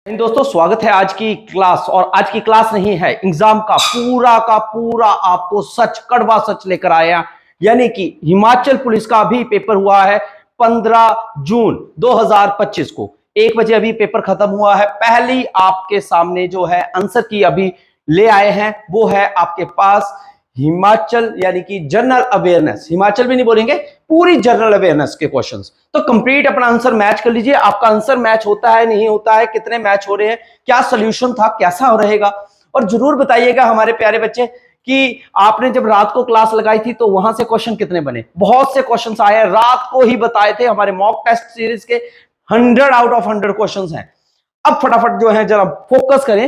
दोस्तों स्वागत है आज की क्लास। और आज की क्लास नहीं है, एग्जाम का पूरा आपको सच, कड़वा सच लेकर आया। यानी कि हिमाचल पुलिस का अभी पेपर हुआ है 15 जून 2025 को 1 बजे अभी पेपर खत्म हुआ है। पहली आपके सामने जो है आंसर की अभी ले आए हैं, वो है आपके पास हिमाचल यानी कि जनरल अवेयरनेस। हिमाचल भी नहीं बोलेंगे, पूरी जनरल अवेयरनेस के क्वेश्चंस। तो कंप्लीट अपना आंसर मैच कर लीजिए। आपका आंसर मैच होता है, नहीं होता है, कितने मैच हो रहे हैं, क्या सोल्यूशन था, कैसा रहेगा। और जरूर बताइएगा हमारे प्यारे बच्चे कि आपने जब रात को क्लास लगाई थी तो वहां से क्वेश्चन कितने बने। बहुत से क्वेश्चंस आए हैं, रात को ही बताए थे। हमारे मॉक टेस्ट सीरीज के 100 आउट ऑफ 100 क्वेश्चंस हैं। अब फटाफट जो है जरा फोकस करें।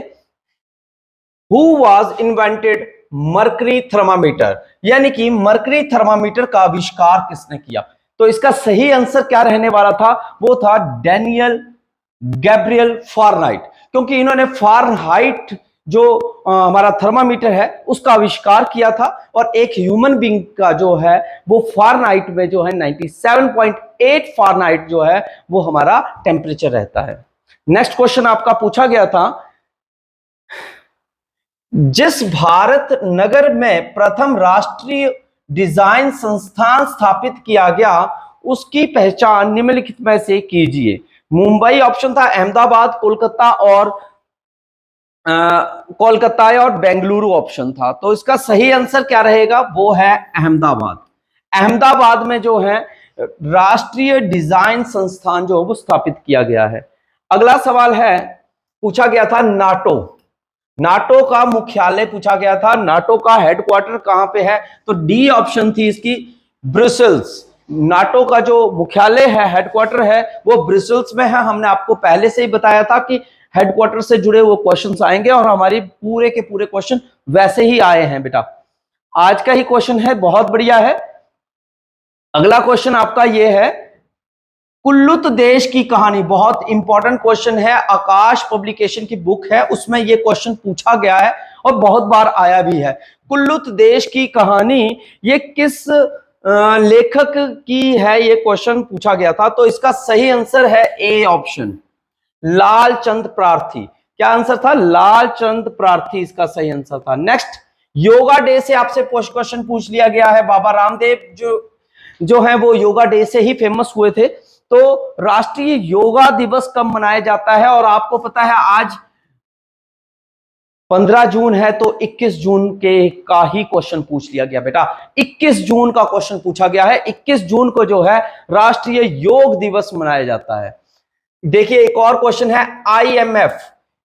Who was invented mercury thermometer, यानी कि मर्करी थर्मामीटर का आविष्कार किसने किया। तो इसका सही आंसर क्या रहने वाला था, वो था डैनियल गैब्रियल फारेनहाइट। क्योंकि इन्होंने फारेनहाइट जो हमारा थर्मामीटर है उसका आविष्कार किया था। और एक ह्यूमन बीइंग का जो है वो फारेनहाइट में जो है 97.8 फारेनहाइट जो है वो हमारा टेम्परेचर रहता है। नेक्स्ट क्वेश्चन आपका पूछा गया था, जिस भारत नगर में प्रथम राष्ट्रीय डिजाइन संस्थान स्थापित किया गया उसकी पहचान निम्नलिखित में से कीजिए। मुंबई ऑप्शन था, अहमदाबाद, कोलकाता और बेंगलुरु ऑप्शन था। तो इसका सही आंसर क्या रहेगा, वो है अहमदाबाद। अहमदाबाद में जो है राष्ट्रीय डिजाइन संस्थान जो वो स्थापित किया गया है। अगला सवाल है, पूछा गया था नाटो। नाटो का मुख्यालय पूछा गया था, नाटो का हेडक्वार्टर कहां पे है। तो डी ऑप्शन थी इसकी, ब्रुसेल्स। नाटो का जो मुख्यालय है, हेडक्वार्टर है, वो ब्रुसेल्स में है। हमने आपको पहले से ही बताया था कि हेडक्वार्टर से जुड़े वो क्वेश्चंस आएंगे और हमारी पूरे के पूरे क्वेश्चन वैसे ही आए हैं बेटा। आज का ही क्वेश्चन है, बहुत बढ़िया है। अगला क्वेश्चन आपका ये है, कुल्लुत देश की कहानी, बहुत इंपॉर्टेंट क्वेश्चन है। आकाश पब्लिकेशन की बुक है, उसमें यह क्वेश्चन पूछा गया है और बहुत बार आया भी है। कुल्लुत देश की कहानी ये किस लेखक की है, ये क्वेश्चन पूछा गया था। तो इसका सही आंसर है ए ऑप्शन, लालचंद प्रार्थी। क्या आंसर था, लालचंद प्रार्थी इसका सही आंसर था। नेक्स्ट, योगा डे से आपसे क्वेश्चन पूछ लिया गया है। बाबा रामदेव जो है वो योगा डे से ही फेमस हुए थे। तो राष्ट्रीय योगा दिवस कब मनाया जाता है, और आपको पता है आज 15 जून है, तो 21 जून के का ही क्वेश्चन पूछ लिया गया बेटा। 21 जून का क्वेश्चन पूछा गया है। 21 जून को जो है राष्ट्रीय योग दिवस मनाया जाता है। देखिए एक और क्वेश्चन है, आईएमएफ,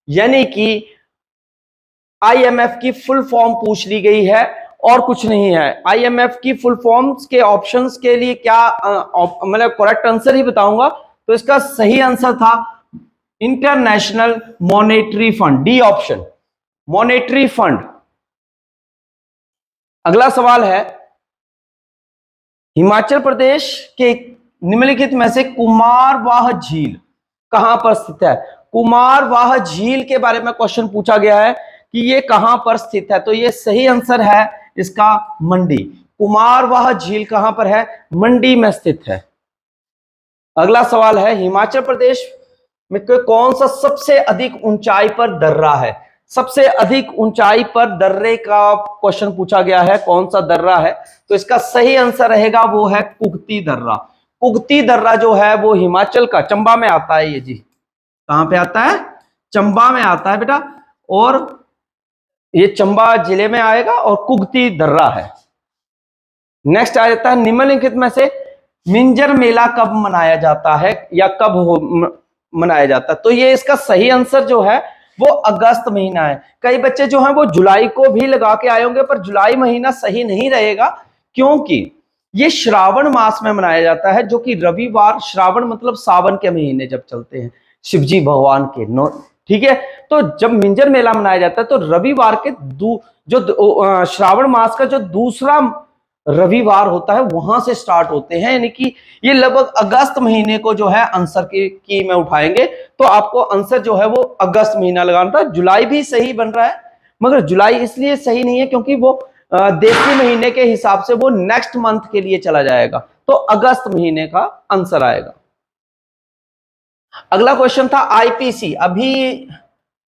यानी कि आईएमएफ की फुल फॉर्म पूछ ली गई है और कुछ नहीं है। आईएमएफ की फुल फॉर्म्स के ऑप्शंस के लिए क्या मतलब करेक्ट आंसर ही बताऊंगा। तो इसका सही आंसर था international monetary fund, D option, monetary fund. अगला सवाल है, हिमाचल प्रदेश के निम्नलिखित में से कुमारवाह झील कहां पर स्थित है। कुमारवाह झील के बारे में क्वेश्चन पूछा गया है कि ये कहां पर स्थित है। तो ये सही आंसर है इसका मंडी। कुमारवाह झील कहां पर है, मंडी में स्थित है। अगला सवाल है, हिमाचल प्रदेश में कौन सा सबसे अधिक ऊंचाई पर दर्रा है। सबसे अधिक ऊंचाई पर दर्रे का क्वेश्चन पूछा गया है, कौन सा दर्रा है। तो इसका सही आंसर रहेगा वो है कुगती दर्रा। कुगती दर्रा जो है वो हिमाचल का चंबा में आता है। ये जी कहां पे आता है, चंबा में आता है बेटा। और ये चंबा जिले में आएगा और कुगती दर्रा है। नेक्स्ट आ जाता है, निम्नलिखित में से मिंजर मेला कब मनाया जाता है या कब मनाया जाता है। तो ये इसका सही आंसर जो है वो अगस्त महीना है। कई बच्चे जो हैं वो जुलाई को भी लगा के आए होंगे, पर जुलाई महीना सही नहीं रहेगा क्योंकि ये श्रावण मास में मनाया जाता है, जो कि रविवार, श्रावण मतलब सावन के महीने जब चलते हैं शिवजी भगवान के, ठीक है। तो जब मिंजर मेला मनाया जाता है तो रविवार के जो श्रावण मास का जो दूसरा रविवार होता है वहां से स्टार्ट होते हैं। यानी कि ये लगभग अगस्त महीने को जो है आंसर की में उठाएंगे। तो आपको आंसर जो है वो अगस्त महीना लगाना था। जुलाई भी सही बन रहा है, मगर जुलाई इसलिए सही नहीं है क्योंकि वो देशी महीने के हिसाब से वो नेक्स्ट मंथ के लिए चला जाएगा। तो अगस्त महीने का आंसर आएगा। अगला क्वेश्चन था आईपीसी। अभी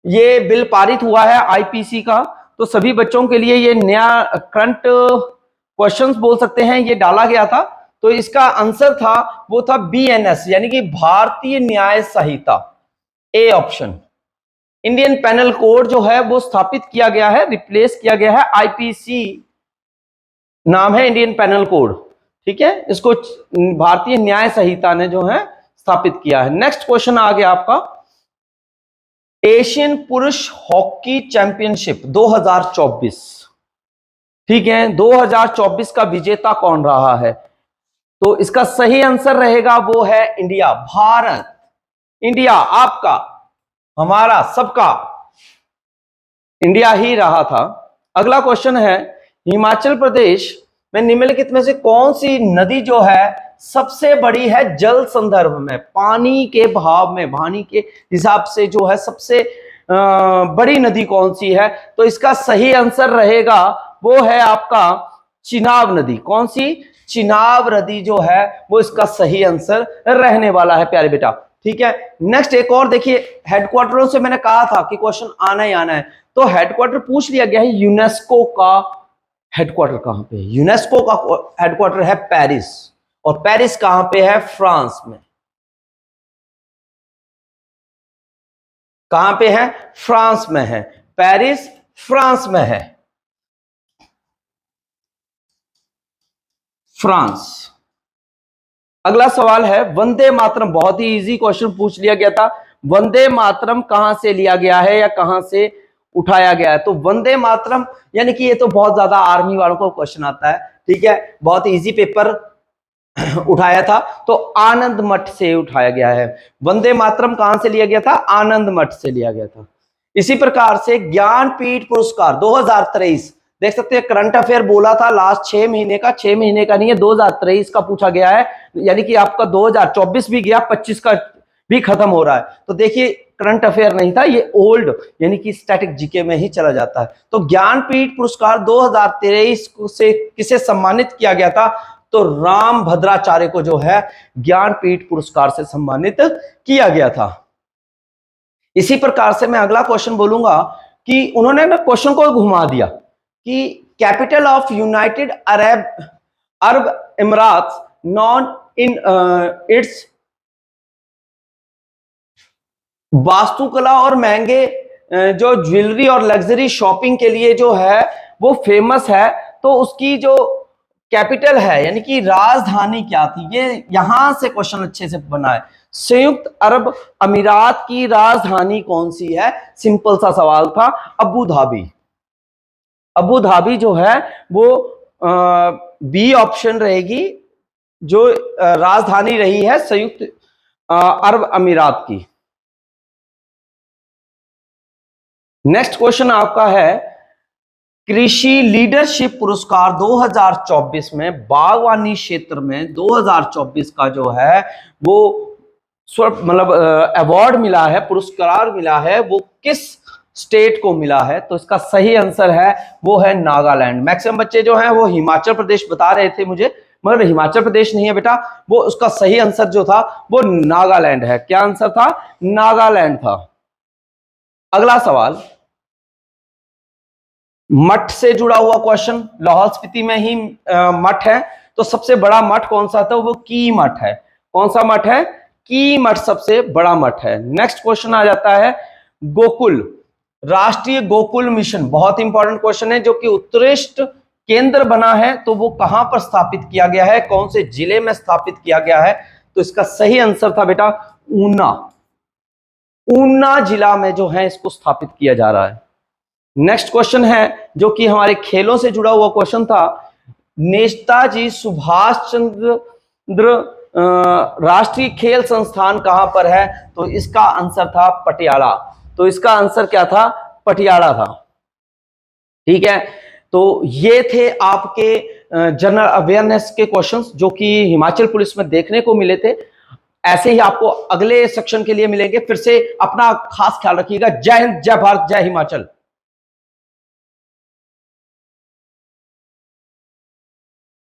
ये बिल पारित हुआ है आईपीसी का, तो सभी बच्चों के लिए ये नया करंट क्वेश्चंस बोल सकते हैं, ये डाला गया था। तो इसका आंसर था, वो था बीएनएस, यानी कि Bharatiya Nyaya Sanhita, a option. Indian penal code जो है वो स्थापित किया गया है, रिप्लेस किया गया है, आईपीसी नाम है इंडियन पेनल कोड, ठीक है। इसको भारतीय न्याय संहिता ने जो है स्थापित किया है। नेक्स्ट क्वेश्चन आ गया आपका, एशियन पुरुष हॉकी चैंपियनशिप 2024, ठीक है, 2024 का विजेता कौन रहा है? तो इसका सही आंसर रहेगा वो है इंडिया, भारत, इंडिया, आपका, हमारा, सबका इंडिया ही रहा था। अगला क्वेश्चन है, हिमाचल प्रदेश में निम्नलिखित में से कौन सी नदी जो है सबसे बड़ी है जल संदर्भ में, पानी के भाव में, पानी के हिसाब से जो है सबसे बड़ी नदी कौन सी है? तो इसका सही आंसर रहेगा वो है आपका चिनाब नदी। कौन सी? चिनाब नदी जो है वो इसका सही आंसर रहने वाला है प्यारे बेटा, ठीक है। नेक्स्ट एक और देखिए, हेडक्वार्टरों से मैंने कहा था कि क्वेश्चन आना ही आना है, तो हेडक्वार्टर पूछ लिया गया है। यूनेस्को का हेडक्वार्टर कहां पे है? यूनेस्को का हेडक्वार्टर है पेरिस, और पेरिस कहां पे है? फ्रांस में। कहां पे है? फ्रांस में है, पेरिस फ्रांस में है, फ्रांस। अगला सवाल है, वंदे मातरम, बहुत ही इजी क्वेश्चन पूछ लिया गया था। वंदे मातरम कहां से लिया गया है या कहां से उठाया गया है? तो वंदे मातरम, यानी कि ये तो बहुत ज्यादा आर्मी वालों को क्वेश्चन आता है, ठीक है, बहुत इजी पेपर उठाया था, तो आनंद मठ से उठाया गया है। वंदे मातरम कहां से लिया गया था? आनंद मठ से लिया गया था। इसी प्रकार से ज्ञानपीठ पुरस्कार 2023, देख सकते हैं करंट अफेयर बोला था लास्ट 6 महीने का, 6 महीने का नहीं है, 2023 का पूछा गया है, यानी कि आपका 2024 भी गया, 25 का भी खत्म हो रहा है। तो देखिए करंट अफेयर नहीं था, ये ओल्ड यानी कि स्टैटिक जीके में ही चला जाता है। तो ज्ञानपीठ पुरस्कार 2023 से किसे सम्मानित किया गया था? तो राम भद्राचार्य को जो है ज्ञानपीठ पुरस्कार से सम्मानित किया गया था। इसी प्रकार से मैं अगला क्वेश्चन बोलूंगा कि उन्होंने ना क्वेश्चन को घुमा दिया कि capital of United Arab Emirates known in its वास्तुकला और महंगे जो ज्वेलरी और लग्जरी शॉपिंग के लिए जो है वो फेमस है, तो उसकी जो कैपिटल है यानी कि राजधानी क्या थी? ये यहां से क्वेश्चन अच्छे से बना है। संयुक्त अरब अमीरात की राजधानी कौन सी है? सिंपल सा सवाल था, अबू धाबी। अबू धाबी जो है वो बी ऑप्शन रहेगी, जो राजधानी रही है संयुक्त अरब अमीरात की। नेक्स्ट क्वेश्चन आपका है, कृषि लीडरशिप पुरस्कार 2024 में बागवानी क्षेत्र में 2024 का जो है वो मतलब अवार्ड मिला है, पुरस्कार मिला है, वो किस स्टेट को मिला है? तो इसका सही आंसर है वो है नागालैंड। मैक्सिमम बच्चे जो हैं वो हिमाचल प्रदेश बता रहे थे मुझे, मगर हिमाचल प्रदेश नहीं है बेटा, वो उसका सही आंसर जो था वो नागालैंड है। क्या आंसर था? नागालैंड था। अगला सवाल, मठ से जुड़ा हुआ क्वेश्चन, लाहौल स्पीति में ही मठ है, तो सबसे बड़ा मठ कौन सा था? वो की मठ है। कौन सा मठ है? की मठ सबसे बड़ा मठ है। नेक्स्ट क्वेश्चन आ जाता है, गोकुल, राष्ट्रीय गोकुल मिशन, बहुत इंपॉर्टेंट क्वेश्चन है, जो कि उत्कृष्ट केंद्र बना है, तो वो कहां पर स्थापित किया गया है? कौन से जिले में स्थापित किया गया है? तो इसका सही आंसर था बेटा ऊना, ऊना जिला में जो है इसको स्थापित किया जा रहा है। नेक्स्ट क्वेश्चन है जो कि हमारे खेलों से जुड़ा हुआ क्वेश्चन था, नेताजी सुभाष चंद्र राष्ट्रीय खेल संस्थान कहां पर है? तो इसका आंसर था पटियाला। तो इसका आंसर क्या था? पटियाला था, ठीक है। तो ये थे आपके जनरल अवेयरनेस के क्वेश्चंस जो कि हिमाचल पुलिस में देखने को मिले थे। ऐसे ही आपको अगले सेक्शन के लिए मिलेंगे। फिर से अपना खास ख्याल रखिएगा। जय हिंद, जय भारत, जय हिमाचल।